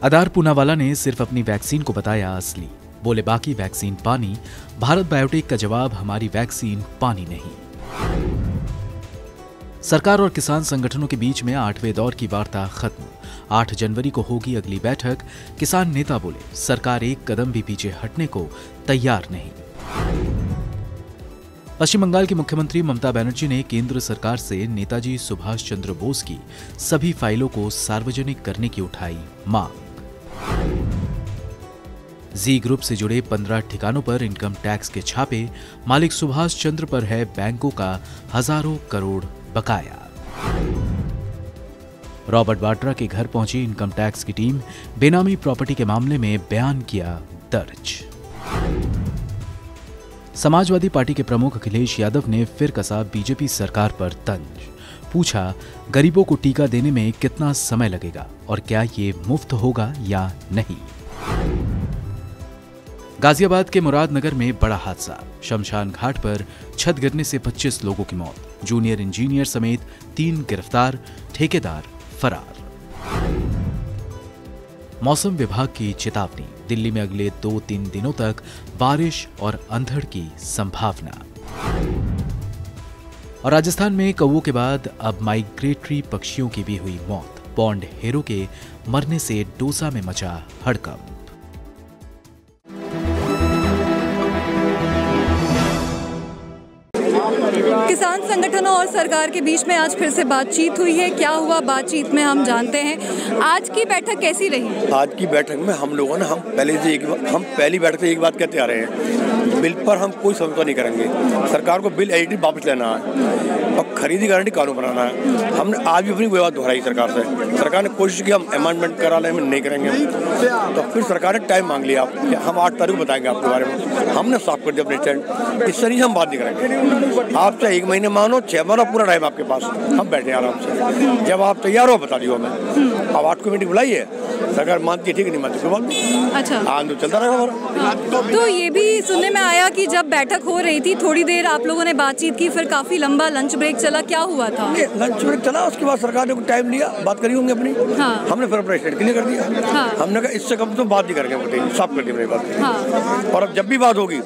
अदार पूनावाला ने सिर्फ अपनी वैक्सीन को बताया असली। बोले बाकी वैक्सीन पानी। भारत बायोटेक का जवाब, हमारी वैक्सीन पानी नहीं। सरकार और किसान संगठनों के बीच में 8वें दौर की वार्ता खत्म। 8 जनवरी को होगी अगली बैठक। किसान नेता बोले सरकार एक कदम भी पीछे हटने को तैयार नहीं। पश्चिम बंगाल की मुख्यमंत्री ममता बनर्जी ने केंद्र सरकार से नेताजी सुभाष चंद्र बोस की सभी फाइलों को सार्वजनिक करने की उठाई मांग। जी ग्रुप से जुड़े 15 ठिकानों पर इनकम टैक्स के छापे। मालिक सुभाष चंद्र पर है बैंकों का हजारों करोड़ बकाया। रॉबर्ट वाड्रा के घर पहुंची इनकम टैक्स की टीम। बेनामी प्रॉपर्टी के मामले में बयान किया दर्ज। समाजवादी पार्टी के प्रमुख अखिलेश यादव ने फिर कसा बीजेपी सरकार पर तंज। पूछा गरीबों को टीका देने में कितना समय लगेगा और क्या ये मुफ्त होगा या नहीं। गाजियाबाद के मुरादनगर में बड़ा हादसा। शमशान घाट पर छत गिरने से 25 लोगों की मौत। जूनियर इंजीनियर समेत 3 गिरफ्तार, ठेकेदार फरार। मौसम विभाग की चेतावनी। दिल्ली में अगले 2-3 दिनों तक बारिश और अंधड़ की संभावना। और राजस्थान में कौवों के बाद अब माइग्रेटरी पक्षियों की भी हुई मौत। पौंड हेरो के मरने से डोसा में मचा हड़कंप। किसान संगठनों और सरकार के बीच में आज फिर से बातचीत हुई है। क्या हुआ बातचीत में हम जानते हैं। आज की बैठक कैसी रही? आज की बैठक में हम लोगों ने हम पहली बैठक से एक बात कहते आ रहे हैं, बिल पर हम कोई समझौता नहीं करेंगे। सरकार को बिल एडिटिव वापस लेना है और खरीदी गारंटी कानून बनाना है। हमने आज भी अपनी बात दोहराई सरकार से। सरकार ने कोशिश की हम अमेंडमेंट करा लें, नहीं करेंगे। तो फिर सरकार ने टाइम मांग लिया, हम 8 तारीख को बताएंगे आपके बारे में। हमने साफ कर दिया अपने स्टैंड, इससे नहीं हम बात नहीं करेंगे। आप चाहे 1 महीने मानो, 6 मानो, पूरा टाइम आपके पास, हम बैठे आराम से। जब आप तैयार हो बता दियो हमें। अब 8 को मीटिंग बुलाई है, सरकार मानती है ठीक नहीं मानती कोई बात नहीं। अच्छा, आंदोलन चलता रहेगा हमारा। तो ये भी सुनने में आया कि जब बैठक हो रही थी थोड़ी देर आप लोगों ने बातचीत की, फिर काफी लंबा लंच ब्रेक चला। क्या हुआ था? लंच ब्रेक चला, उसके बाद सरकार ने टाइम लिया, बात करी होंगे अपनी। हाँ। हमने फिर अपना स्टेट क्लियर कर दिया। हाँ। हमने कहा इससे कम तो बात नहीं करेंगे, साफ कर दी मेरी बात। हाँ। और अब जब भी बात होगी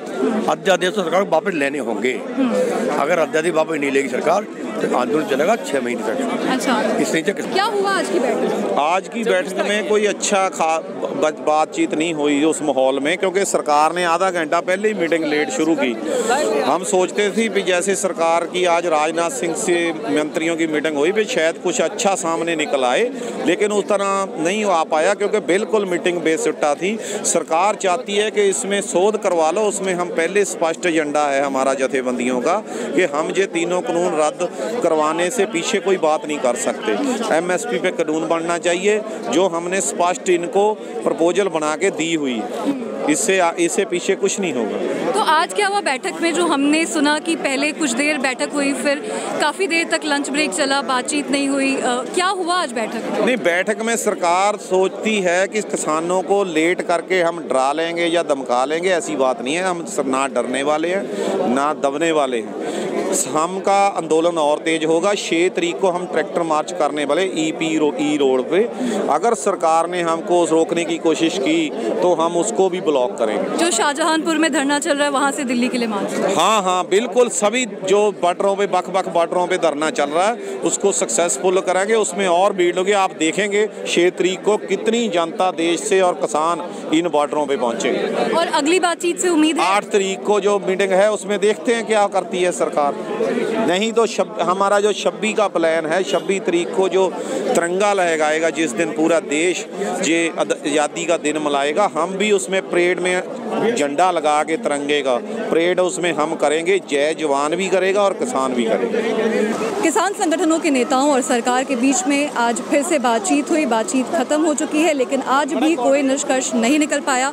अध्यादेश तो सरकार को वापस लेने होंगे। अगर अध्यादेश वापस नहीं लेगी सरकार तो आंदोलन चलेगा 6 महीने तक। अच्छा, इससे क्या हुआ आज की बैठक? आज की बैठक में कोई अच्छा बातचीत नहीं हुई उस माहौल में, क्योंकि सरकार ने आधा घंटा पहले ही मीटिंग लेट शुरू की। हम सोचते थे कि जैसे सरकार की आज राजनाथ सिंह से मंत्रियों की मीटिंग हुई भी शायद कुछ अच्छा सामने निकल आए, लेकिन उस तरह नहीं आ पाया क्योंकि बिल्कुल मीटिंग बेसिट्टा थी। सरकार चाहती है कि इसमें शोध करवा लो। उसमें हम पहले स्पष्ट एजेंडा है हमारा जथेबंदियों का कि हम ये तीनों कानून रद्द करवाने से पीछे कोई बात नहीं कर सकते। MSP पे कानून बनना चाहिए, जो हमने स्पष्ट इनको प्रपोजल बना के दी हुई है। इससे पीछे कुछ नहीं होगा। तो आज क्या हुआ बैठक में? जो हमने सुना कि पहले कुछ देर बैठक हुई, फिर काफी देर तक लंच ब्रेक चला, बातचीत नहीं हुई। क्या हुआ आज बैठक में? नहीं, बैठक में सरकार सोचती है कि किसानों को लेट करके हम डरा लेंगे या धमका लेंगे, ऐसी बात नहीं है। हम ना डरने वाले हैं ना दबने वाले हैं। हम का आंदोलन और तेज होगा। 6 तारीख को हम ट्रैक्टर मार्च करने वाले ई रोड पे। अगर सरकार ने हमको रोकने की कोशिश की तो हम उसको भी ब्लॉक करेंगे। जो शाहजहांपुर में धरना चल रहा है वहाँ से दिल्ली के लिए मार्च? हाँ, बिल्कुल। सभी जो बॉर्डरों पे बख बॉर्डरों पे धरना चल रहा है उसको सक्सेसफुल करेंगे। उसमें और भीड़ होगी। आप देखेंगे 6 तारीख को कितनी जनता देश से और किसान इन बॉर्डरों पे पहुँचेंगे। और अगली बातचीत से उम्मीद है 8 तारीख को जो मीटिंग है उसमें देखते हैं क्या करती है सरकार। नहीं तो हमारा जो 26 का प्लान है, 26 तारीख को जो तिरंगा लहराएगा, जिस दिन पूरा देश ये आज़ादी का दिन मनाएगा, हम भी उसमें परेड में झंडा लगा के तिरंगे का परेड उसमें हम करेंगे। जय जवान भी करेगा और किसान भी करेगा। किसान संगठनों के नेताओं और सरकार के बीच में आज फिर से बातचीत हुई। बातचीत खत्म हो चुकी है, लेकिन आज भी कोई निष्कर्ष नहीं निकल पाया।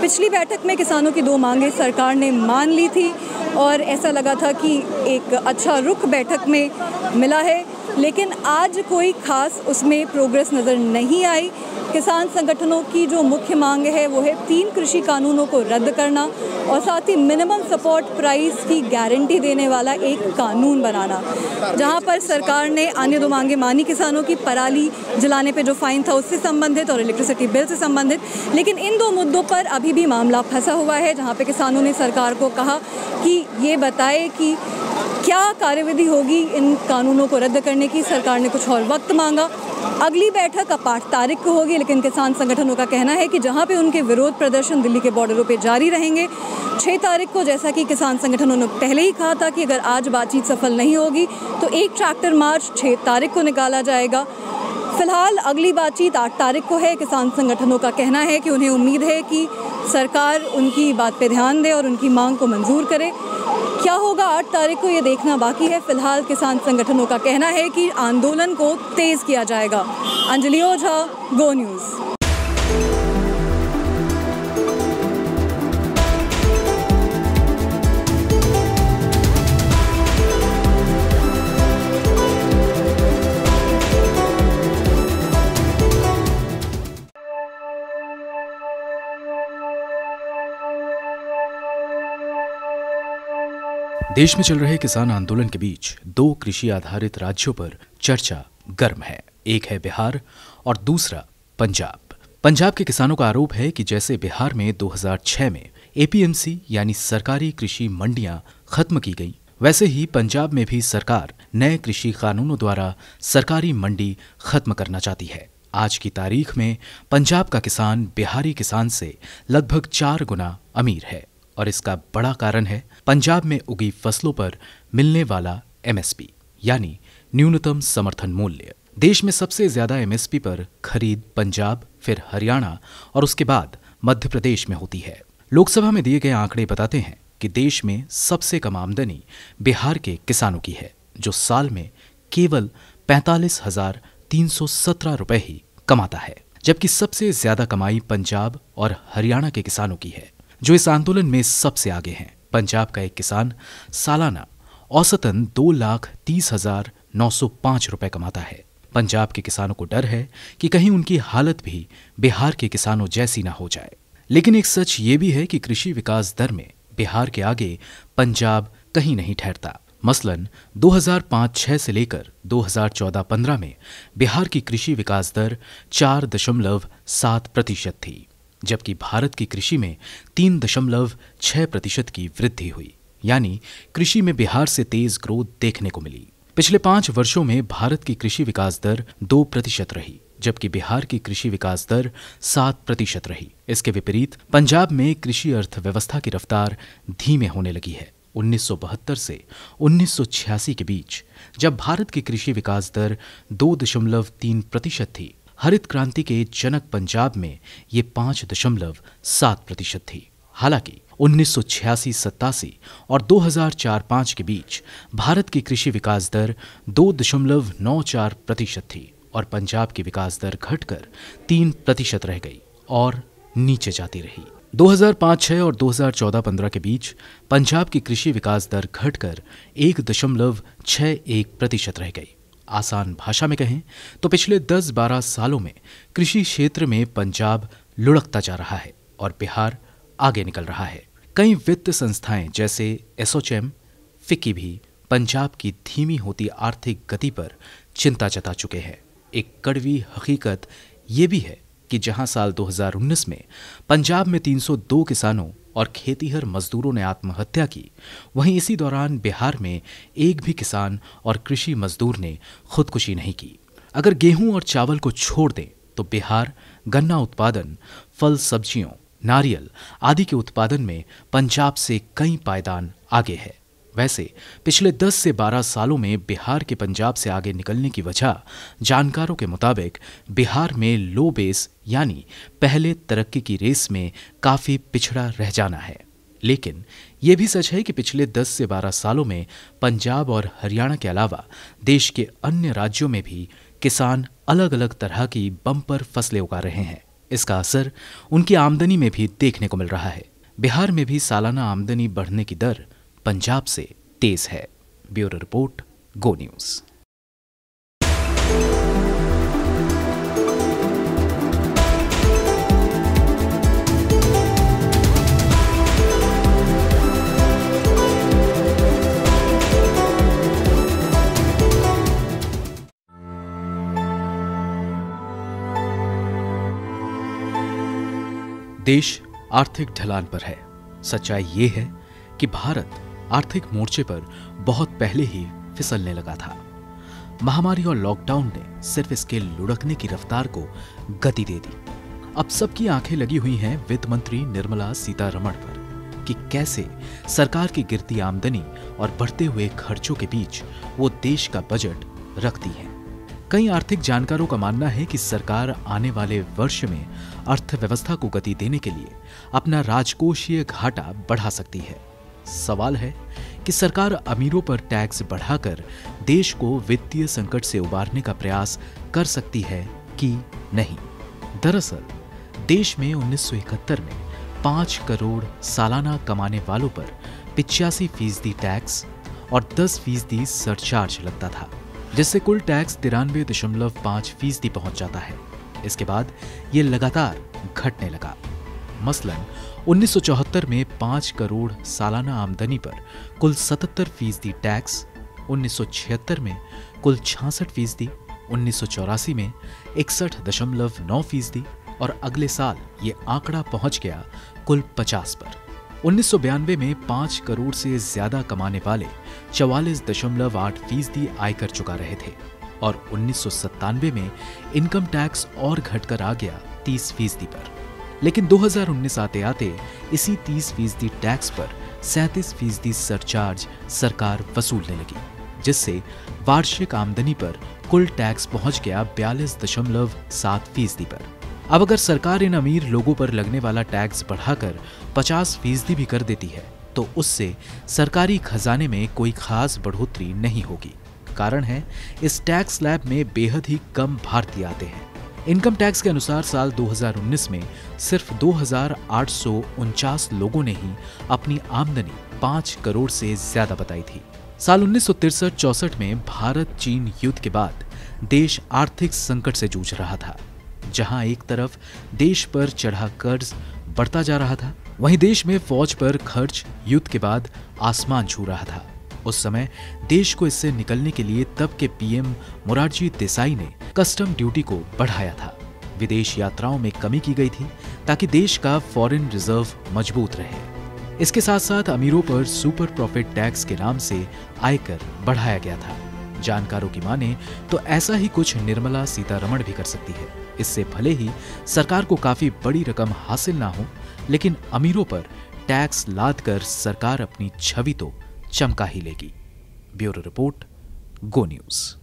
पिछली बैठक में किसानों की 2 मांगें सरकार ने मान ली थी और ऐसा लगा था कि एक अच्छा रुख बैठक में मिला है, लेकिन आज कोई खास उसमें प्रोग्रेस नज़र नहीं आई। किसान संगठनों की जो मुख्य मांग है वो है 3 कृषि कानूनों को रद्द करना और साथ ही मिनिमम सपोर्ट प्राइस की गारंटी देने वाला एक कानून बनाना। जहां पर सरकार ने अन्य 2 मांगे मानी किसानों की, पराली जलाने पे जो फाइन था उससे संबंधित और इलेक्ट्रिसिटी बिल से संबंधित, लेकिन इन 2 मुद्दों पर अभी भी मामला फंसा हुआ है, जहां पे किसानों ने सरकार को कहा कि ये बताए कि क्या कार्यविधि होगी इन कानूनों को रद्द करने की। सरकार ने कुछ और वक्त मांगा। अगली बैठक अब 8 तारीख को होगी, लेकिन किसान संगठनों का कहना है कि जहां पे उनके विरोध प्रदर्शन दिल्ली के बॉर्डरों पे जारी रहेंगे, 6 तारीख को, जैसा कि किसान संगठनों ने पहले ही कहा था कि अगर आज बातचीत सफल नहीं होगी तो एक ट्रैक्टर मार्च 6 तारीख को निकाला जाएगा। फिलहाल अगली बातचीत 8 तारीख को है। किसान संगठनों का कहना है कि उन्हें उम्मीद है कि सरकार उनकी बात पे ध्यान दे और उनकी मांग को मंजूर करे। क्या होगा 8 तारीख को ये देखना बाकी है। फिलहाल किसान संगठनों का कहना है कि आंदोलन को तेज किया जाएगा। अंजलि ओझा, गो न्यूज़। देश में चल रहे किसान आंदोलन के बीच 2 कृषि आधारित राज्यों पर चर्चा गर्म है। एक है बिहार और दूसरा पंजाब। पंजाब के किसानों का आरोप है कि जैसे बिहार में 2006 में एपीएमसी यानी सरकारी कृषि मंडियां खत्म की गई, वैसे ही पंजाब में भी सरकार नए कृषि कानूनों द्वारा सरकारी मंडी खत्म करना चाहती है। आज की तारीख में पंजाब का किसान बिहारी किसान से लगभग 4 गुना अमीर है और इसका बड़ा कारण है पंजाब में उगी फसलों पर मिलने वाला एमएसपी यानी न्यूनतम समर्थन मूल्य। देश में सबसे ज्यादा एमएसपी पर खरीद पंजाब, फिर हरियाणा और उसके बाद मध्य प्रदेश में होती है। लोकसभा में दिए गए आंकड़े बताते हैं कि देश में सबसे कम आमदनी बिहार के किसानों की है, जो साल में केवल 45,317 रुपए ही कमाता है, जबकि सबसे ज्यादा कमाई पंजाब और हरियाणा के किसानों की है, जो इस आंदोलन में सबसे आगे हैं। पंजाब का एक किसान सालाना औसतन 2,30,905 रुपए कमाता है। पंजाब के किसानों को डर है कि कहीं उनकी हालत भी बिहार के किसानों जैसी ना हो जाए। लेकिन एक सच ये भी है कि कृषि विकास दर में बिहार के आगे पंजाब कहीं नहीं ठहरता। मसलन 2005-06 से लेकर 2014-15 में बिहार की कृषि विकास दर 4.7% थी, जबकि भारत की कृषि में 3.6% की वृद्धि हुई, यानी कृषि में बिहार से तेज ग्रोथ देखने को मिली। पिछले 5 वर्षों में भारत की कृषि विकास दर 2% रही, जबकि बिहार की कृषि विकास दर 7% रही। इसके विपरीत पंजाब में कृषि अर्थव्यवस्था की रफ्तार धीमे होने लगी है। 1972 से 1986 के बीच जब भारत की कृषि विकास दर 2.3% थी, हरित क्रांति के जनक पंजाब में ये 5.7% थी। हालांकि 1986-87 और 2004-05 के बीच भारत की कृषि विकास दर 2.94% थी और पंजाब की विकास दर घटकर 3% रह गई और नीचे जाती रही। 2005-06 और 2014-15 के बीच पंजाब की कृषि विकास दर घटकर 1.61% रह गई। आसान भाषा में कहें तो पिछले 10-12 सालों में कृषि क्षेत्र में पंजाब लुढ़कता जा रहा है और बिहार आगे निकल रहा है। कई वित्त संस्थाएं जैसे एसोचैम, फिक्की भी पंजाब की धीमी होती आर्थिक गति पर चिंता जता चुके हैं। एक कड़वी हकीकत ये भी है कि जहां साल 2019 में पंजाब में 302 किसानों और खेतीहर मजदूरों ने आत्महत्या की, वहीं इसी दौरान बिहार में एक भी किसान और कृषि मजदूर ने खुदकुशी नहीं की। अगर गेहूं और चावल को छोड़ दें तो बिहार गन्ना उत्पादन, फल सब्जियों, नारियल आदि के उत्पादन में पंजाब से कई पायदान आगे है। वैसे पिछले 10 से 12 सालों में बिहार के पंजाब से आगे निकलने की वजह जानकारों के मुताबिक बिहार में लो बेस यानी पहले तरक्की की रेस में काफी पिछड़ा रह जाना है। लेकिन ये भी सच है कि पिछले 10 से 12 सालों में पंजाब और हरियाणा के अलावा देश के अन्य राज्यों में भी किसान अलग अलग तरह की बम्पर फसलें उगा रहे हैं। इसका असर उनकी आमदनी में भी देखने को मिल रहा है। बिहार में भी सालाना आमदनी बढ़ने की दर पंजाब से तेज है। ब्यूरो रिपोर्ट, गो न्यूज़। देश आर्थिक ढलान पर है। सच्चाई ये है कि भारत आर्थिक मोर्चे पर बहुत पहले ही फिसलने लगा था। महामारी और लॉकडाउन ने सिर्फ इसके लुढ़कने की रफ्तार को गति दे दी। अब सबकी आंखें लगी हुई हैं वित्त मंत्री निर्मला सीतारमण पर कि कैसे सरकार की गिरती आमदनी और बढ़ते हुए खर्चों के बीच वो देश का बजट रखती हैं। कई आर्थिक जानकारों का मानना है कि सरकार आने वाले वर्ष में अर्थव्यवस्था को गति देने के लिए अपना राजकोषीय घाटा बढ़ा सकती है। सवाल है कि सरकार अमीरों पर टैक्स बढ़ाकर देश को वित्तीय संकट से उबारने का प्रयास कर सकती है कि नहीं। दरअसल देश में 1971 में 5 करोड़ सालाना कमाने वालों पर 85% टैक्स और 10% सरचार्ज लगता था, जिससे कुल टैक्स 93.5% पहुंच जाता है। इसके बाद ये लगातार घटने लगा। मसलन 1974 में 5 करोड़ सालाना आमदनी पर कुल 77% टैक्स, 1976 में कुल 66%, 1984 में 61.9% और अगले साल ये आंकड़ा पहुंच गया कुल 50 पर। 1992 में 5 करोड़ से ज्यादा कमाने वाले 44.8% आयकर चुका रहे थे और 1997 में इनकम टैक्स और घटकर आ गया 30% पर। लेकिन 2019 आते आते इसी 30% टैक्स पर 37% सरचार्ज सरकार वसूलने लगी, जिससे वार्षिक आमदनी पर कुल टैक्स पहुंच गया 42.7% पर। अब अगर सरकार इन अमीर लोगों पर लगने वाला टैक्स बढ़ाकर 50% भी कर देती है तो उससे सरकारी खजाने में कोई खास बढ़ोतरी नहीं होगी। कारण है इस टैक्स स्लैब में बेहद ही कम भारतीय आते हैं। इनकम टैक्स के अनुसार साल 2019 में सिर्फ 2,849 लोगों ने ही अपनी आमदनी 5 करोड़ से ज्यादा बताई थी। साल 1963-64 में भारत चीन युद्ध के बाद देश आर्थिक संकट से जूझ रहा था। जहां एक तरफ देश पर चढ़ा कर्ज बढ़ता जा रहा था, वहीं देश में फौज पर खर्च युद्ध के बाद आसमान छू रहा था। उस समय देश को इससे निकलने के लिए तब के पीएम मोरारजी देसाई ने कस्टम ड्यूटी को बढ़ाया था। विदेश यात्राओं में कमी की गई थी ताकि देश का फॉरेन रिजर्व मजबूत रहे। इसके साथ साथ अमीरों पर सुपर प्रॉफिट टैक्स के नाम से आयकर बढ़ाया गया था। जानकारों की माने तो ऐसा ही कुछ निर्मला सीतारमण भी कर सकती है। इससे भले ही सरकार को काफी बड़ी रकम हासिल ना हो, लेकिन अमीरों पर टैक्स लादकर सरकार अपनी छवि तो चमका ही लेगी। ब्यूरो रिपोर्ट, गो न्यूज।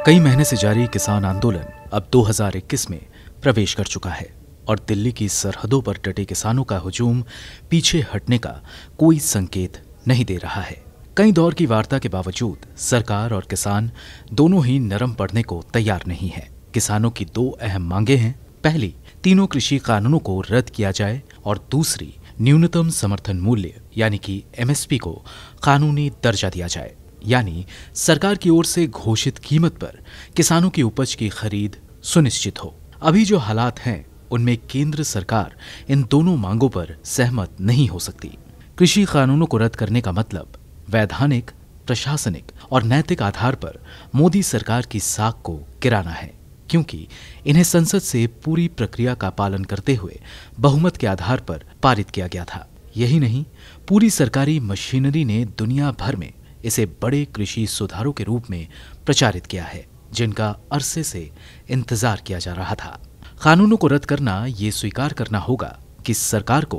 कई महीने से जारी किसान आंदोलन अब 2021 में प्रवेश कर चुका है और दिल्ली की सरहदों पर डटे किसानों का हुजूम पीछे हटने का कोई संकेत नहीं दे रहा है। कई दौर की वार्ता के बावजूद सरकार और किसान दोनों ही नरम पड़ने को तैयार नहीं है। किसानों की 2 अहम मांगे हैं। पहली, तीनों कृषि कानूनों को रद्द किया जाए और दूसरी, न्यूनतम समर्थन मूल्य यानी कि एमएसपी को कानूनी दर्जा दिया जाए, यानी सरकार की ओर से घोषित कीमत पर किसानों की उपज की खरीद सुनिश्चित हो। अभी जो हालात हैं उनमें केंद्र सरकार इन दोनों मांगों पर सहमत नहीं हो सकती। कृषि कानूनों को रद्द करने का मतलब वैधानिक, प्रशासनिक और नैतिक आधार पर मोदी सरकार की साख को गिराना है, क्योंकि इन्हें संसद से पूरी प्रक्रिया का पालन करते हुए बहुमत के आधार पर पारित किया गया था। यही नहीं, पूरी सरकारी मशीनरी ने दुनिया भर में इसे बड़े कृषि सुधारों के रूप में प्रचारित किया है, जिनका अरसे से इंतजार किया जा रहा था। कानूनों को रद्द करना ये स्वीकार करना होगा कि सरकार को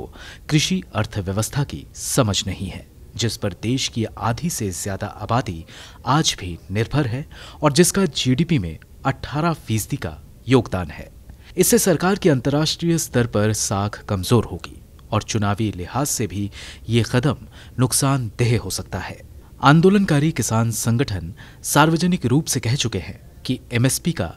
कृषि अर्थव्यवस्था की समझ नहीं है, जिस पर देश की आधी से ज्यादा आबादी आज भी निर्भर है और जिसका जीडीपी में 18% का योगदान है। इससे सरकार की अंतर्राष्ट्रीय स्तर पर साख कमजोर होगी और चुनावी लिहाज से भी ये कदम नुकसानदेह हो सकता है। आंदोलनकारी किसान संगठन सार्वजनिक रूप से कह चुके हैं कि एमएसपी का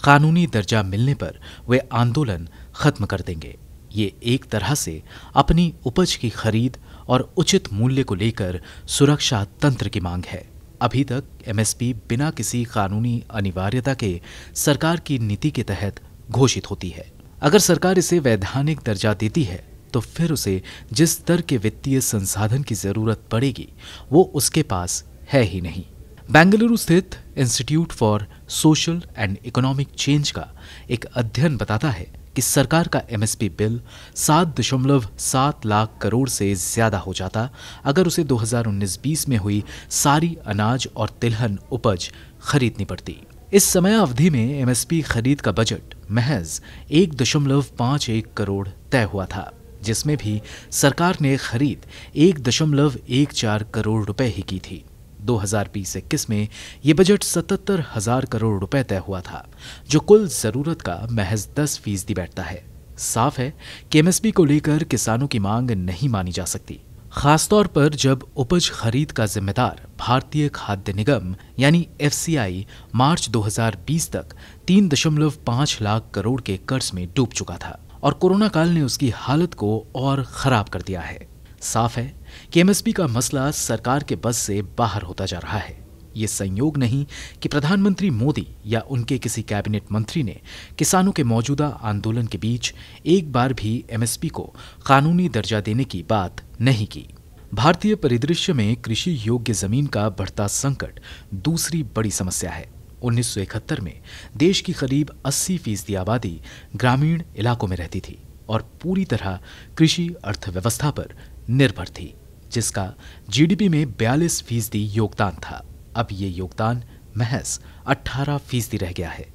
कानूनी दर्जा मिलने पर वे आंदोलन खत्म कर देंगे। ये एक तरह से अपनी उपज की खरीद और उचित मूल्य को लेकर सुरक्षा तंत्र की मांग है। अभी तक एमएसपी बिना किसी कानूनी अनिवार्यता के सरकार की नीति के तहत घोषित होती है। अगर सरकार इसे वैधानिक दर्जा देती है तो फिर उसे जिस स्तर के वित्तीय संसाधन की जरूरत पड़ेगी वो उसके पास है ही नहीं। बेंगलुरु स्थित institute for social and economic change का एक अध्ययन बताता है कि सरकार का एमएसपी बिल 7.7 लाख करोड़ से ज्यादा हो जाता अगर उसे 2019-20 में हुई सारी अनाज और तिलहन उपज खरीदनी पड़ती। इस समय अवधि में एमएसपी खरीद का बजट महज 1.51 करोड़ तय हुआ था, जिसमें भी सरकार ने खरीद 1.14 करोड़ रुपए ही की थी। 2020-21 में ये बजट 77,000 करोड़ रुपए तय हुआ था, जो कुल जरूरत का महज 10% बैठता है। साफ है कि एमएसपी को लेकर किसानों की मांग नहीं मानी जा सकती, खासतौर पर जब उपज खरीद का जिम्मेदार भारतीय खाद्य निगम यानी एफसीआई मार्च 2020 तक 3.5 लाख करोड़ के कर्ज में डूब चुका था और कोरोना काल ने उसकी हालत को और खराब कर दिया है। साफ है कि एमएसपी का मसला सरकार के बस से बाहर होता जा रहा है। ये संयोग नहीं कि प्रधानमंत्री मोदी या उनके किसी कैबिनेट मंत्री ने किसानों के मौजूदा आंदोलन के बीच एक बार भी एमएसपी को कानूनी दर्जा देने की बात नहीं की। भारतीय परिदृश्य में कृषि योग्य जमीन का बढ़ता संकट दूसरी बड़ी समस्या है। 1971 में देश की करीब 80% आबादी ग्रामीण इलाकों में रहती थी और पूरी तरह कृषि अर्थव्यवस्था पर निर्भर थी, जिसका जीडीपी में 42% योगदान था। अब ये योगदान महज 18% रह गया है,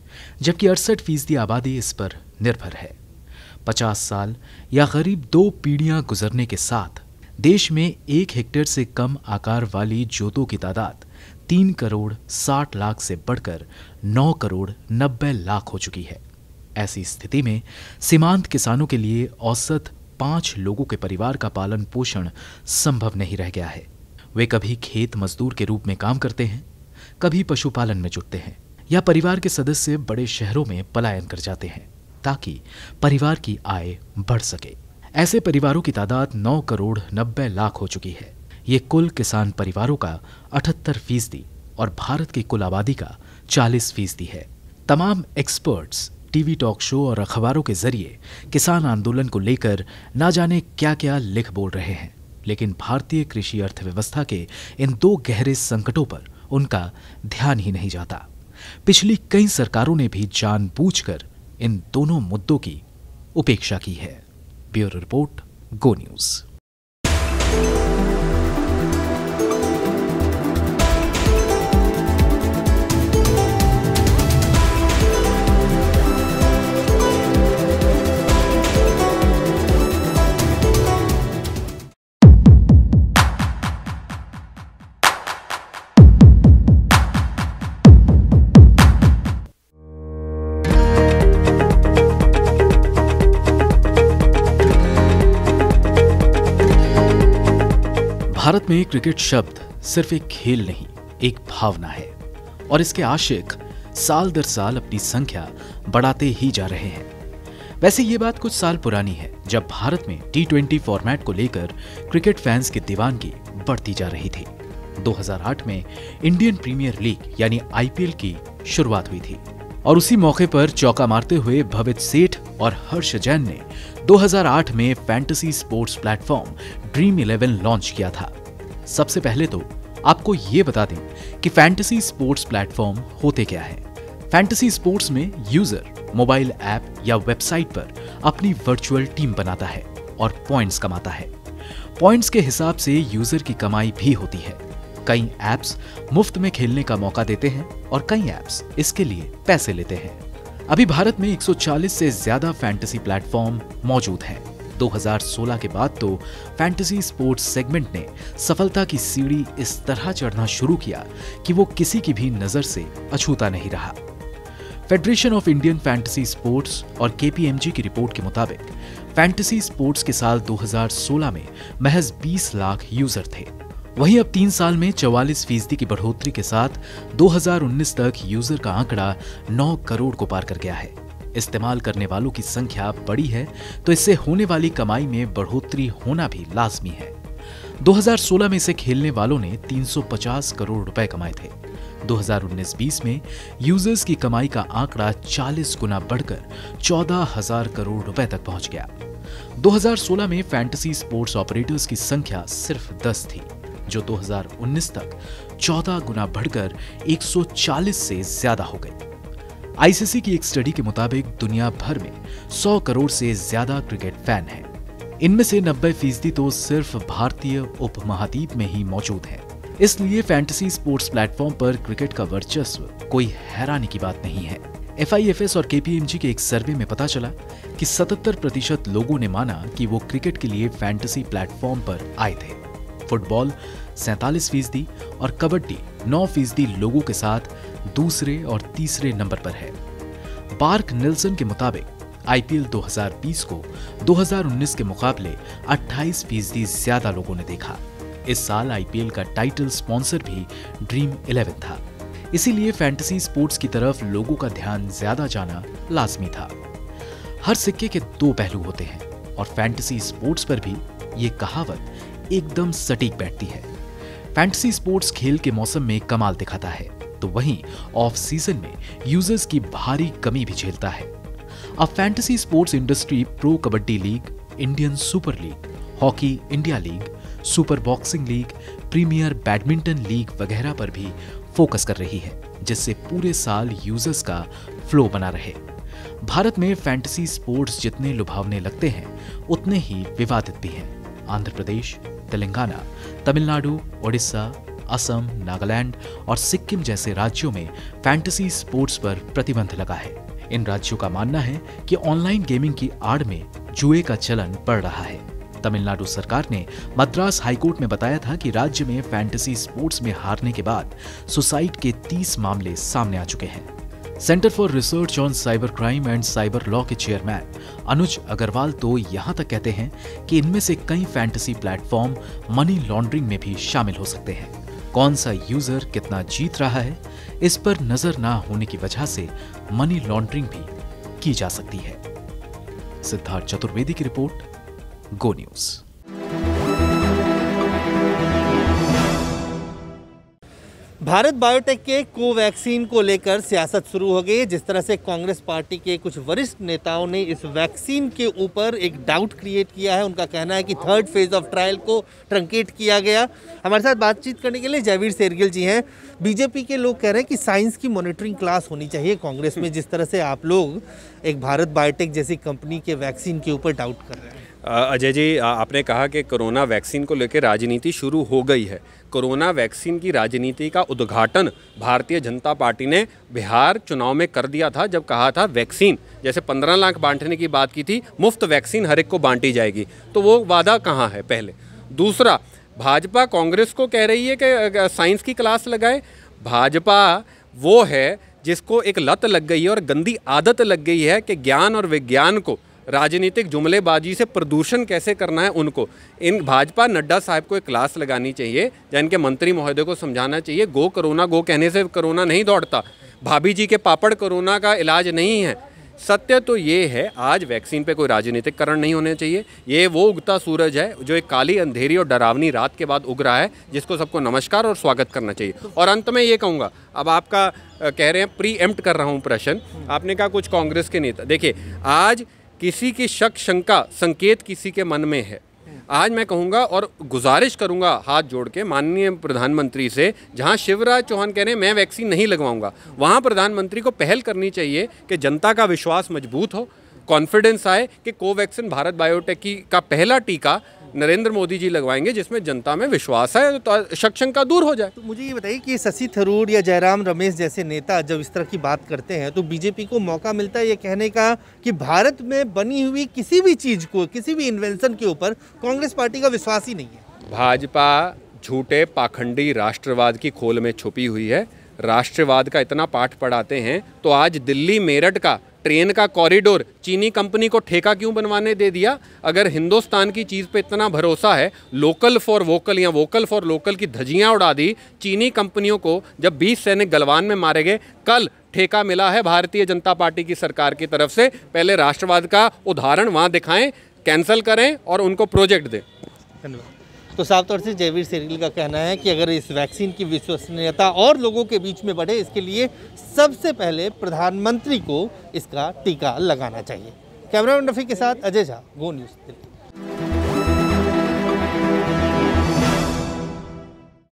जबकि 68% आबादी इस पर निर्भर है। 50 साल या करीब 2 पीढ़ियां गुजरने के साथ देश में 1 हेक्टेयर से कम आकार वाली जोतों की तादाद 3 करोड़ 60 लाख से बढ़कर 9 करोड़ 90 लाख हो चुकी है। ऐसी स्थिति में सीमांत किसानों के लिए औसत 5 लोगों के परिवार का पालन पोषण संभव नहीं रह गया है। वे कभी खेत मजदूर के रूप में काम करते हैं, कभी पशुपालन में जुटते हैं या परिवार के सदस्य बड़े शहरों में पलायन कर जाते हैं ताकि परिवार की आय बढ़ सके। ऐसे परिवारों की तादाद 9 करोड़ 90 लाख हो चुकी है। ये कुल किसान परिवारों का 78% और भारत की कुल आबादी का 40% है। तमाम एक्सपर्ट्स टीवी टॉक शो और अखबारों के जरिए किसान आंदोलन को लेकर ना जाने क्या क्या लिख बोल रहे हैं, लेकिन भारतीय कृषि अर्थव्यवस्था के इन 2 गहरे संकटों पर उनका ध्यान ही नहीं जाता। पिछली कई सरकारों ने भी जानबूझकर इन दोनों मुद्दों की उपेक्षा की है। ब्यूरो रिपोर्ट, गो न्यूज। भारत में क्रिकेट शब्द सिर्फ एक खेल नहीं, एक भावना है और इसके आशिक साल दर साल अपनी संख्या बढ़ाते ही जा रहे हैं। वैसे ये बात कुछ साल पुरानी है, जब भारत में T20 फॉर्मेट को लेकर क्रिकेट फैंस की दीवानगी बढ़ती जा रही थी। 2008 में इंडियन प्रीमियर लीग यानी IPL की शुरुआत हुई थी और उसी मौके पर चौका मारते हुए भवित सेठ और हर्ष जैन ने 2008 में fantasy sports platform dream 11 launch किया था। सबसे पहले तो आपको ये बता दें कि फैंटेसी स्पोर्ट्स प्लेटफॉर्म होते क्या है। फैंटेसी स्पोर्ट्स में यूजर मोबाइल ऐप या वेबसाइट पर अपनी वर्चुअल टीम बनाता है और पॉइंट्स कमाता है। पॉइंट्स के हिसाब से यूजर की कमाई भी होती है। कई ऐप्स मुफ्त में खेलने का मौका देते हैं और कई ऐप्स इसके लिए पैसे लेते हैं। अभी भारत में 140 से ज्यादा फैंटेसी प्लेटफॉर्म मौजूद हैं। 2016 के बाद तो फैंटेसी स्पोर्ट्स सेगमेंट ने सफलता की सीढ़ी इस तरह चढ़ना शुरू किया कि वो किसी की भी नजर से अछूता नहीं रहा। Federation of Indian fantasy sports और KPMG की रिपोर्ट के मुताबिक फैंटेसी स्पोर्ट्स के साल 2016 में महज 20 लाख यूजर थे। वहीं अब 3 साल में 44% की बढ़ोतरी के साथ 2019 तक यूजर का आंकड़ा 9 करोड़ को पार कर गया है। इस्तेमाल करने वालों की संख्या बड़ी है तो इससे होने वाली कमाई में बढ़ोतरी होना भी लाजमी है। 2016 में इसे खेलने वालों ने 350 करोड़ रुपए कमाए थे। 2019-20 में यूजर्स की कमाई का आंकड़ा 40 गुना बढ़कर 14,000 करोड़ रुपए तक पहुंच गया। 2016 में फैंटेसी स्पोर्ट्स ऑपरेटर्स की संख्या सिर्फ 10 थी, जो 2019 तक 14 गुना बढ़कर 140 से ज्यादा हो गई। आईसीसी की एक स्टडी के मुताबिक दुनिया भर में 100 करोड़ से ज्यादा क्रिकेट फैन हैं। इनमें से 90% तो सिर्फ भारतीय उपमहाद्वीप में ही मौजूद हैं। इसलिए फैंटेसी स्पोर्ट्स प्लेटफॉर्म पर क्रिकेट का वर्चस्व कोई हैरानी की बात नहीं है। FIFS और KPMG के एक सर्वे में पता चला कि 77% लोगों ने माना कि वो क्रिकेट के लिए फैंटेसी प्लेटफॉर्म पर आए थे। फुटबॉल 47% और कबड्डी 9% लोगों के साथ दूसरे और तीसरे नंबर पर है। बार्क निल्सन के मुताबिक IPL 2020 को 2019 के मुकाबले 28% ज्यादा लोगों ने देखा। इस साल IPL का टाइटल स्पॉन्सर भी ड्रीम 11 था, इसीलिए फैंटेसी स्पोर्ट्स की तरफ लोगों का ध्यान ज्यादा जाना लाजमी था। हर सिक्के के दो पहलू होते हैं और फैंटेसी स्पोर्ट्स पर भी ये कहावत एकदम सटीक बैठती है। फैंटेसी स्पोर्ट्स खेल के मौसम में कमाल दिखाता है, तो वहीं ऑफ सीजन में यूजर्स की भारी कमी भी झेलता है। अब fantasy sports industry pro kabaddi league, Indian super league, hockey India league, super boxing league, premier badminton league वगैरह पर भी फोकस कर रही है, जिससे पूरे साल यूजर्स का फ्लो बना रहे। भारत में फैंटेसी स्पोर्ट्स जितने लुभावने लगते हैं उतने ही विवादित भी हैं। आंध्र प्रदेश, तेलंगाना, तमिलनाडु, ओडिशा, असम, नागालैंड और सिक्किम जैसे राज्यों में फैंटेसी स्पोर्ट्स पर प्रतिबंध लगा है। इन राज्यों का मानना है कि ऑनलाइन गेमिंग की आड़ में जुए का चलन बढ़ रहा है। तमिलनाडु सरकार ने मद्रास हाईकोर्ट में बताया था कि राज्य में फैंटेसी स्पोर्ट्स में हारने के बाद सुसाइड के 30 मामले सामने आ चुके हैं। Centre for research on cyber crime and cyber law के चेयरमैन अनुज अग्रवाल तो यहां तक कहते हैं कि इनमें से कई फैंटेसी प्लेटफॉर्म मनी लॉन्ड्रिंग में भी शामिल हो सकते हैं। कौन सा यूजर कितना जीत रहा है, इस पर नजर ना होने की वजह से मनी लॉन्ड्रिंग भी की जा सकती है। सिद्धार्थ चतुर्वेदी की रिपोर्ट, गो न्यूज। भारत बायोटेक के कोवैक्सीन को लेकर सियासत शुरू हो गई है। जिस तरह से कांग्रेस पार्टी के कुछ वरिष्ठ नेताओं ने इस वैक्सीन के ऊपर एक डाउट क्रिएट किया है। उनका कहना है कि 3rd फेज ऑफ ट्रायल को ट्रंकेट किया गया। हमारे साथ बातचीत करने के लिए जयवीर शेरगिल जी हैं। बीजेपी के लोग कह रहे हैं कि साइंस की मॉनिटरिंग क्लास होनी चाहिए कांग्रेस में, जिस तरह से आप लोग एक भारत बायोटेक जैसी कंपनी के वैक्सीन के ऊपर डाउट कर रहे हैं। अजय जी, आपने कहा कि कोरोना वैक्सीन को लेकर राजनीति शुरू हो गई है। कोरोना वैक्सीन की राजनीति का उद्घाटन भारतीय जनता पार्टी ने बिहार चुनाव में कर दिया था, जब कहा था वैक्सीन, जैसे 15 लाख बांटने की बात की थी, मुफ्त वैक्सीन हर एक को बांटी जाएगी। तो वो वादा कहाँ है? पहले। दूसरा, भाजपा कांग्रेस को कह रही है कि साइंस की क्लास लगाए। भाजपा वो है जिसको एक लत लग गई है और गंदी आदत लग गई है कि ज्ञान और विज्ञान को राजनीतिक जुमलेबाजी से प्रदूषण कैसे करना है उनको। इन भाजपा नड्डा साहब को एक क्लास लगानी चाहिए, या इनके मंत्री महोदय को समझाना चाहिए, गो कोरोना, गो कहने से कोरोना नहीं दौड़ता। भाभी जी के पापड़ कोरोना का इलाज नहीं है। सत्य तो ये है, आज वैक्सीन पे कोई राजनीतिकरण नहीं होना चाहिए। ये वो उगता सूरज है जो एक काली अंधेरी और डरावनी रात के बाद उग रहा है, जिसको सबको नमस्कार और स्वागत करना चाहिए। और अंत में ये कहूँगा, अब आपका कह रहे हैं प्री एम्प्ट कर रहा हूँ प्रश्न, आपने कहा कुछ कांग्रेस के नेता, देखिए आज किसी की शक शंका संकेत किसी के मन में है। आज मैं कहूँगा और गुजारिश करूँगा हाथ जोड़ के माननीय प्रधानमंत्री से, जहाँ शिवराज चौहान कह रहे हैं मैं वैक्सीन नहीं लगवाऊंगा, वहाँ प्रधानमंत्री को पहल करनी चाहिए कि जनता का विश्वास मजबूत हो, कॉन्फिडेंस आए कि कोवैक्सीन भारत बायोटेक का पहला टीका नरेंद्र मोदी जी लगवाएंगे, जिसमें जनता में विश्वास है, तो शक शंका दूर हो जाए। तो मुझे ये बताइए कि शशि थरूर या जयराम रमेश जैसे नेता जब इस तरह की बात करते हैं तो बीजेपी को मौका मिलता है ये कहने का कि भारत में बनी हुई किसी भी चीज़ को, किसी भी इन्वेंशन के ऊपर कांग्रेस पार्टी का विश्वास ही नहीं है। भाजपा झूठे पाखंडी राष्ट्रवाद की खोल में छुपी हुई है। राष्ट्रवाद का इतना पाठ पढ़ाते हैं तो आज दिल्ली मेरठ का ट्रेन का कॉरिडोर चीनी कंपनी को ठेका क्यों बनवाने दे दिया? अगर हिंदुस्तान की चीज़ पे इतना भरोसा है, लोकल फॉर वोकल या वोकल फॉर लोकल की धज्जियां उड़ा दी चीनी कंपनियों को। जब 20 सैनिक गलवान में मारे गए, कल ठेका मिला है भारतीय जनता पार्टी की सरकार की तरफ से। पहले राष्ट्रवाद का उदाहरण वहाँ दिखाएं, कैंसिल करें और उनको प्रोजेक्ट दें। धन्यवाद। तो साफ तौर से जयवीर सेरिल का कहना है कि अगर इस वैक्सीन की विश्वसनीयता और लोगों के बीच में बढ़े, इसके लिए सबसे पहले प्रधानमंत्री को इसका टीका लगाना चाहिए। कैमरामैन रफी के साथ अजय झा, गो न्यूज़ दिल्ली।